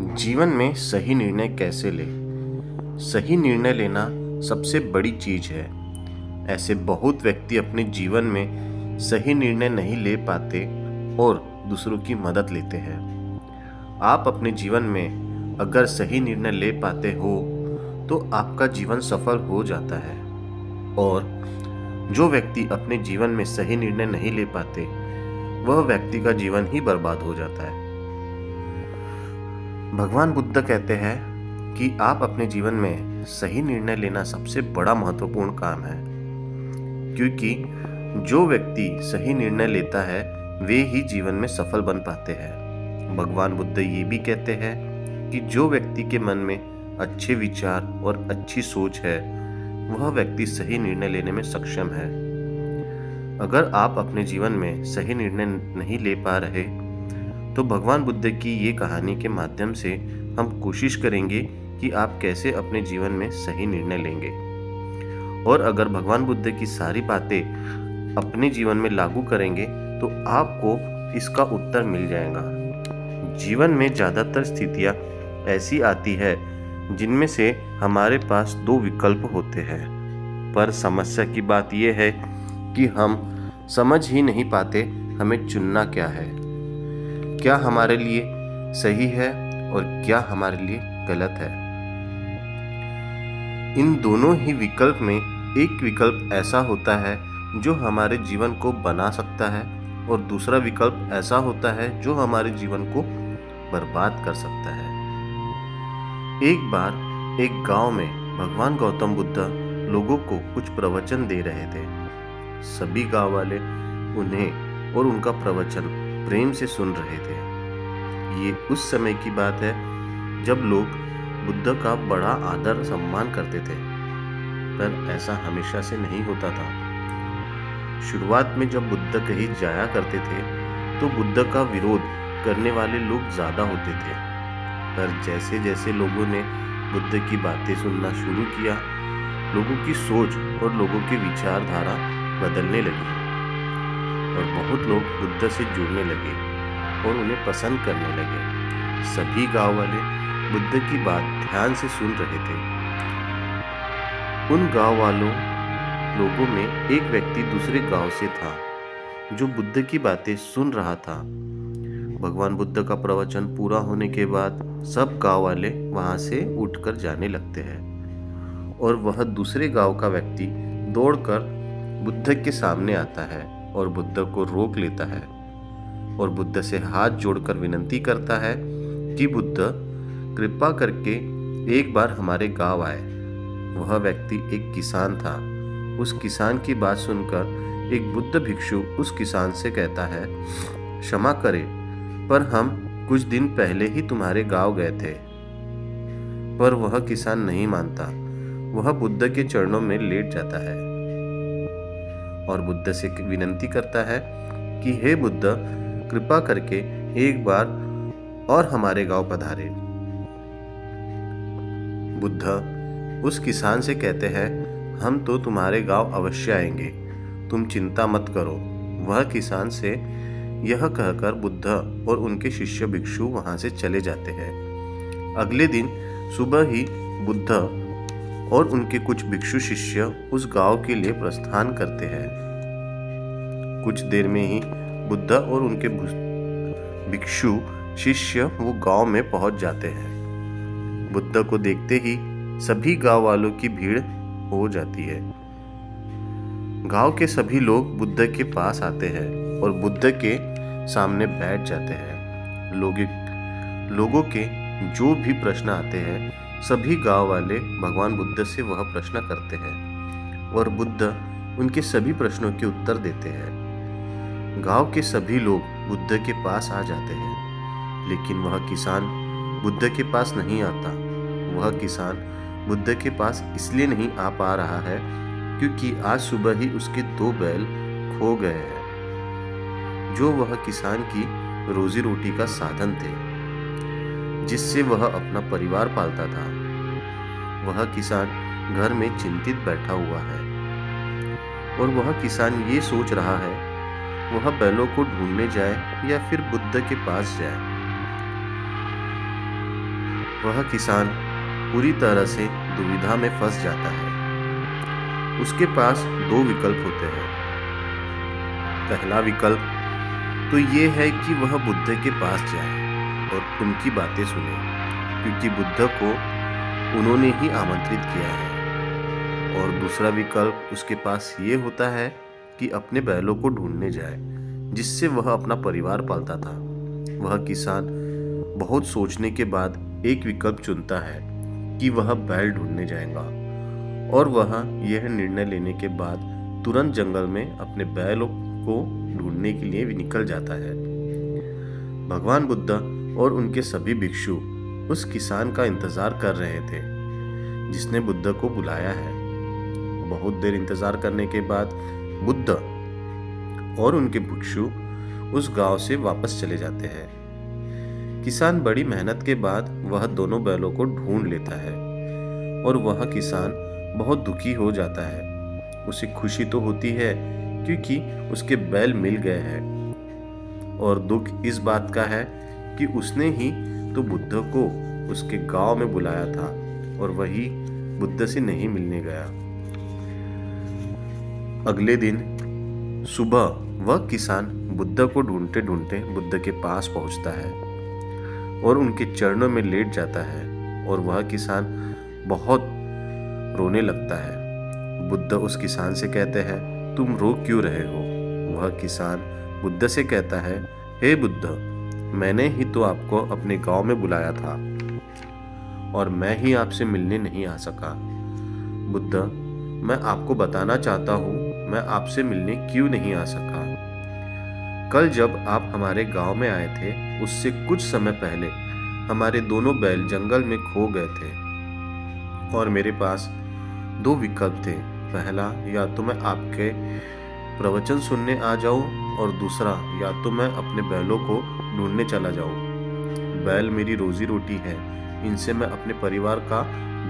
जीवन में सही निर्णय कैसे ले। सही निर्णय लेना सबसे बड़ी चीज है। ऐसे बहुत व्यक्ति अपने जीवन में सही निर्णय नहीं ले पाते और दूसरों की मदद लेते हैं। आप अपने जीवन में अगर सही निर्णय ले पाते हो तो आपका जीवन सफल हो जाता है, और जो व्यक्ति अपने जीवन में सही निर्णय नहीं ले पाते वह व्यक्ति का जीवन ही बर्बाद हो जाता है। भगवान बुद्ध कहते हैं कि आप अपने जीवन में सही निर्णय लेना सबसे बड़ा महत्वपूर्ण काम है, क्योंकि जो व्यक्ति सही निर्णय लेता है वे ही जीवन में सफल बन पाते हैं। भगवान बुद्ध ये भी कहते हैं कि जो व्यक्ति के मन में अच्छे विचार और अच्छी सोच है वह व्यक्ति सही निर्णय लेने में सक्षम है। अगर आप अपने जीवन में सही निर्णय नहीं ले पा रहे तो भगवान बुद्ध की ये कहानी के माध्यम से हम कोशिश करेंगे कि आप कैसे अपने जीवन में सही निर्णय लेंगे। और अगर भगवान बुद्ध की सारी बातें अपने जीवन में लागू करेंगे तो आपको इसका उत्तर मिल जाएगा। जीवन में ज़्यादातर स्थितियाँ ऐसी आती है जिनमें से हमारे पास दो विकल्प होते हैं, पर समस्या की बात यह है कि हम समझ ही नहीं पाते हमें चुनना क्या है, क्या हमारे लिए सही है और क्या हमारे लिए गलत है। इन दोनों ही विकल्प में एक विकल्प ऐसा होता है जो हमारे जीवन को बना सकता है और दूसरा विकल्प ऐसा होता है जो हमारे जीवन को बर्बाद कर सकता है। एक बार एक गांव में भगवान गौतम बुद्ध लोगों को कुछ प्रवचन दे रहे थे। सभी गांव वाले उन्हें और उनका प्रवचन प्रेम से सुन रहे थे। ये उस समय की बात है जब लोग बुद्ध का बड़ा आदर सम्मान करते थे, पर ऐसा हमेशा से नहीं होता था। शुरुआत में जब बुद्ध कहीं जाया करते थे तो बुद्ध का विरोध करने वाले लोग ज्यादा होते थे, पर जैसे जैसे लोगों ने बुद्ध की बातें सुनना शुरू किया, लोगों की सोच और लोगों की विचारधारा बदलने लगी और बहुत लोग बुद्ध से जुड़ने लगे और उन्हें पसंद करने लगे। सभी गांव वाले बुद्ध की बात ध्यान से सुन रहे थे। उन गांव वालों लोगों में एक व्यक्ति दूसरे गांव से था जो बुद्ध की बातें सुन रहा था। भगवान बुद्ध का प्रवचन पूरा होने के बाद सब गांव वाले वहां से उठकर जाने लगते हैं और वह दूसरे गांव का व्यक्ति दौड़कर बुद्ध के सामने आता है और बुद्ध को रोक लेता है और बुद्ध से हाथ जोड़कर विनती करता है कि बुद्ध कृपा करके एक बार हमारे गांव आए। वह व्यक्ति एक किसान था। उस किसान की बात सुनकर एक बुद्ध भिक्षु उस किसान से कहता है, क्षमा करें, पर हम कुछ दिन पहले ही तुम्हारे गांव गए थे। पर वह किसान नहीं मानता। वह बुद्ध के चरणों में लेट जाता है और बुद्ध से विनती करता है कि हे बुद्ध, कृपा करके एक बार और हमारे गांव पधारे। बुद्ध उस किसान से कहते हैं, हम तो तुम्हारे गांव अवश्य आएंगे, तुम चिंता मत करो। वह किसान से यह कहकर बुद्ध और उनके शिष्य भिक्षु वहां से चले जाते हैं। अगले दिन सुबह ही बुद्ध और उनके कुछ भिक्षु शिष्य उस गांव के लिए प्रस्थान करते हैं। कुछ देर में ही बुद्ध और उनके भिक्षु शिष्य वो गांव में पहुंच जाते हैं। बुद्ध को देखते ही सभी गांव वालों की भीड़ हो जाती है। गांव के सभी लोग बुद्ध के पास आते हैं और बुद्ध के सामने बैठ जाते हैं। लोगों के जो भी प्रश्न आते हैं सभी गांव वाले भगवान बुद्ध से वह प्रश्न करते हैं और बुद्ध उनके सभी प्रश्नों के उत्तर देते हैं। गांव के सभी लोग बुद्ध के पास आ जाते हैं, लेकिन वह किसान बुद्ध के पास नहीं आता। वह किसान बुद्ध के पास इसलिए नहीं आ पा रहा है क्योंकि आज सुबह ही उसके 2 बैल खो गए हैं, जो वह किसान की रोजी रोटी का साधन थे, जिससे वह अपना परिवार पालता था। वह किसान घर में चिंतित बैठा हुआ है और वह किसान ये सोच रहा है वह बैलों को ढूंढने जाए या फिर बुद्ध के पास जाए। वह किसान पूरी तरह से दुविधा में फंस जाता है। उसके पास दो विकल्प होते हैं। पहला विकल्प तो ये है कि वह बुद्ध के पास जाए और उनकी बातें सुने, क्योंकि बुद्ध को उन्होंने ही आमंत्रित किया है। और दूसरा विकल्प उसके पास ये होता है कि अपने बैलों को ढूंढने जाए, जिससे वह अपना परिवार पालता था। वह किसान बहुत सोचने के बाद एक विकल्प चुनता है कि वह बैल ढूंढने जाएगा, और वह यह निर्णय लेने के बाद तुरंत जंगल में अपने बैलों को ढूंढने के लिए निकल जाता है। भगवान बुद्ध और उनके सभी भिक्षु उस किसान का इंतजार कर रहे थे, जिसने बुद्ध को बुलाया है। बहुत देर इंतजार करने के बाद बुद्ध और उनके भिक्षु उस गांव से वापस चले जाते हैं। किसान बड़ी मेहनत के बाद वह दोनों बैलों को ढूंढ लेता है, और वह किसान बहुत दुखी हो जाता है। उसे खुशी तो होती है क्योंकि उसके बैल मिल गए हैं, और दुख इस बात का है कि उसने ही तो बुद्ध को उसके गांव में बुलाया था और वही बुद्ध से नहीं मिलने गया। अगले दिन सुबह वह किसान बुद्ध को ढूंढते ढूंढते बुद्ध के पास पहुंचता है और उनके चरणों में लेट जाता है, और वह किसान बहुत रोने लगता है। बुद्ध उस किसान से कहते हैं, तुम रो क्यों रहे हो? वह किसान बुद्ध से कहता है, हे बुद्ध, मैंने ही तो आपको अपने गांव में बुलाया था और मैं ही आपसे मिलने नहीं आ सका। बुद्ध, मैं आपको बताना चाहता हूँ मैं आपसे मिलने क्यों नहीं आ सका। कल जब आप हमारे गांव में आए थे, उससे कुछ समय पहले हमारे दोनों बैल जंगल में खो गए थे और मेरे पास दो विकल्प थे। पहला, या तो मैं आपके प्रवचन सुनने आ जाऊं, और दूसरा, या तो मैं अपने बैलों को ढूंढने चला जाऊं। बैल मेरी रोजी रोटी है, इनसे मैं अपने परिवार का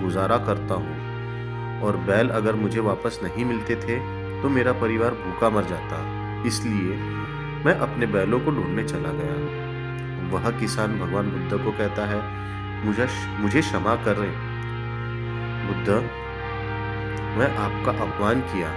गुजारा करता हूं, और बैल अगर मुझे वापस नहीं मिलते थे तो मेरा परिवार भूखा मर जाता। इसलिए मैं अपने बैलों को ढूंढने चला गया। वह किसान भगवान बुद्ध को कहता है, मुझे क्षमा कर रहे बुद्ध, मैं आपका अपमान किया।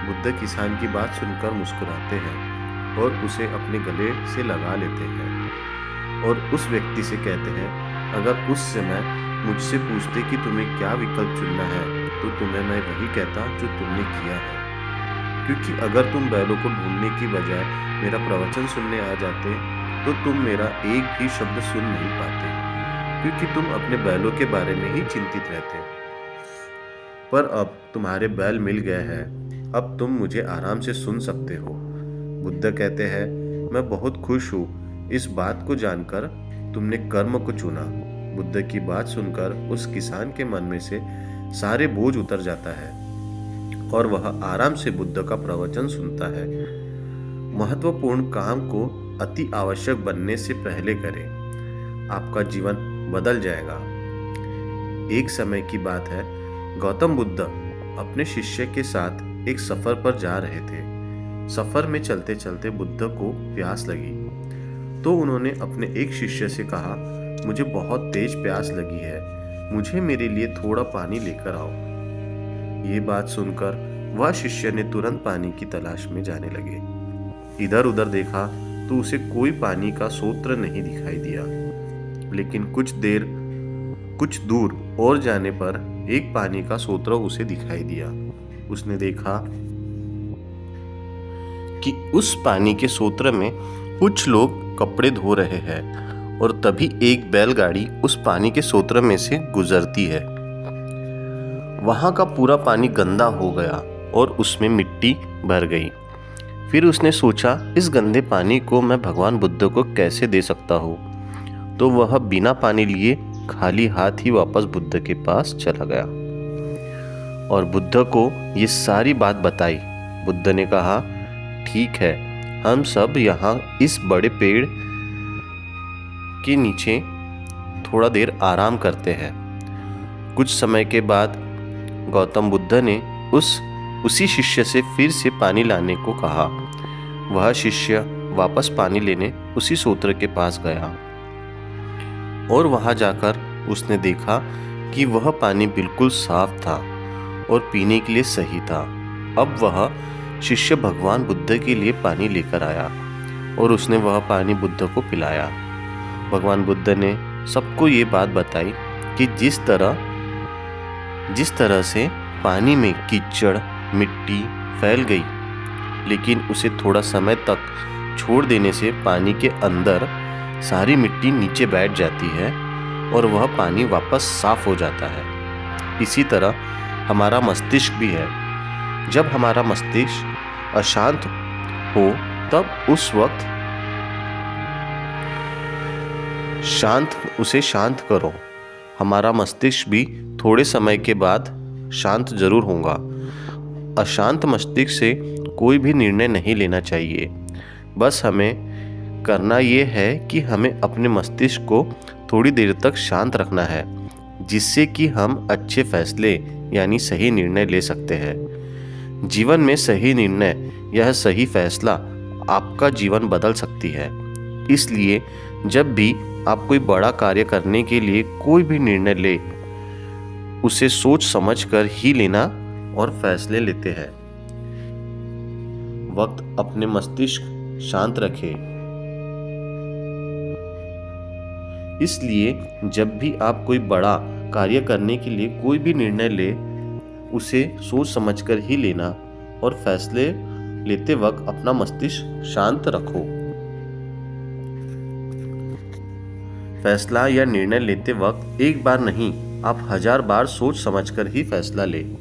बुद्ध किसान की बात सुनकर मुस्कुराते हैं और उसे अपने गले से लगा लेते हैं, और उस व्यक्ति से कहते हैं, अगर उस समय मुझसे पूछते कि तुम्हें क्या विकल्प चुनना है तो तुम्हें मैं वही कहता जो तुमने किया है, क्योंकि अगर तुम बैलों को ढूंढने की बजाय मेरा प्रवचन सुनने आ जाते तो तुम मेरा एक भी शब्द सुन नहीं पाते, क्योंकि तुम अपने बैलों के बारे में ही चिंतित रहते। पर अब तुम्हारे बैल मिल गए हैं, अब तुम मुझे आराम से सुन सकते हो। बुद्ध कहते हैं, मैं बहुत खुश हूँ इस बात को जानकर तुमने कर्म को चुना। बुद्ध की बात सुनकर उस किसान के मन में से सारे बोझ उतर जाता है और वह आराम से बुद्ध का प्रवचन सुनता है। महत्वपूर्ण काम को अति आवश्यक बनने से पहले करें, आपका जीवन बदल जाएगा। एक समय की बात है, गौतम बुद्ध अपने शिष्य के साथ एक सफर पर जा रहे थे। सफर में चलते चलते बुद्ध को प्यास लगी, तो उन्होंने अपने एक शिष्य से कहा, मुझे बहुत तेज प्यास लगी है, मुझे मेरे लिए थोड़ा पानी लेकर आओ। ये बात सुनकर वह शिष्य ने तुरंत पानी की तलाश में जाने लगे। इधर उधर देखा तो उसे कोई पानी का स्रोत नहीं दिखाई दिया, लेकिन कुछ दूर और जाने पर एक पानी का स्रोत उसे दिखाई दिया। उसने देखा कि उस पानी के स्रोत में कुछ लोग कपड़े धो रहे हैं, और तभी एक बैलगाड़ी उस पानी के स्रोत में से गुजरती है। वहां का पूरा पानी गंदा हो गया और उसमें मिट्टी भर गई। फिर उसने सोचा, इस गंदे पानी को मैं भगवान बुद्ध को कैसे दे सकता हूँ, तो वह बिना पानी लिए खाली हाथ ही वापस बुद्ध के पास चला गया और बुद्ध को ये सारी बात बताई। बुद्ध ने कहा, ठीक है, हम सब यहाँ इस बड़े पेड़ के नीचे थोड़ा देर आराम करते हैं। कुछ समय के बाद गौतम बुद्ध ने उसी शिष्य से फिर से पानी लाने को कहा। वह शिष्य वापस पानी लेने उसी स्रोत के पास गया और वहां जाकर उसने देखा कि वह पानी बिल्कुल साफ था और पीने के लिए सही था। अब वह शिष्य भगवान बुद्ध के लिए पानी लेकर आया और उसने वह पानी बुद्ध को पिलाया। भगवान बुद्ध ने सबको ये बात बताई कि जिस तरह से पानी में कीचड़ मिट्टी फैल गई, लेकिन उसे थोड़ा समय तक छोड़ देने से पानी के अंदर सारी मिट्टी नीचे बैठ जाती है और वह पानी वापस साफ हो जाता है। इसी तरह हमारा मस्तिष्क भी है। जब हमारा मस्तिष्क अशांत हो तब उस वक्त उसे शांत करो। हमारा मस्तिष्क भी थोड़े समय के बाद शांत जरूर होगा। अशांत मस्तिष्क से कोई भी निर्णय नहीं लेना चाहिए। बस हमें करना ये है कि हमें अपने मस्तिष्क को थोड़ी देर तक शांत रखना है, जिससे कि हम अच्छे फैसले यानी सही निर्णय ले सकते हैं। जीवन में सही निर्णय यह सही फैसला आपका जीवन बदल सकती है। इसलिए जब भी आप कोई बड़ा कार्य करने के लिए कोई भी निर्णय ले, उसे सोच समझ कर ही लेना और फैसले लेते हैं। वक्त अपने मस्तिष्क शांत रखें। इसलिए जब भी आप कोई बड़ा कार्य करने के लिए कोई भी निर्णय ले, उसे सोच समझकर ही लेना और फैसले लेते वक्त अपना मस्तिष्क शांत रखो। फैसला या निर्णय लेते वक्त एक बार नहीं, आप 1000 बार सोच समझकर ही फैसला लें।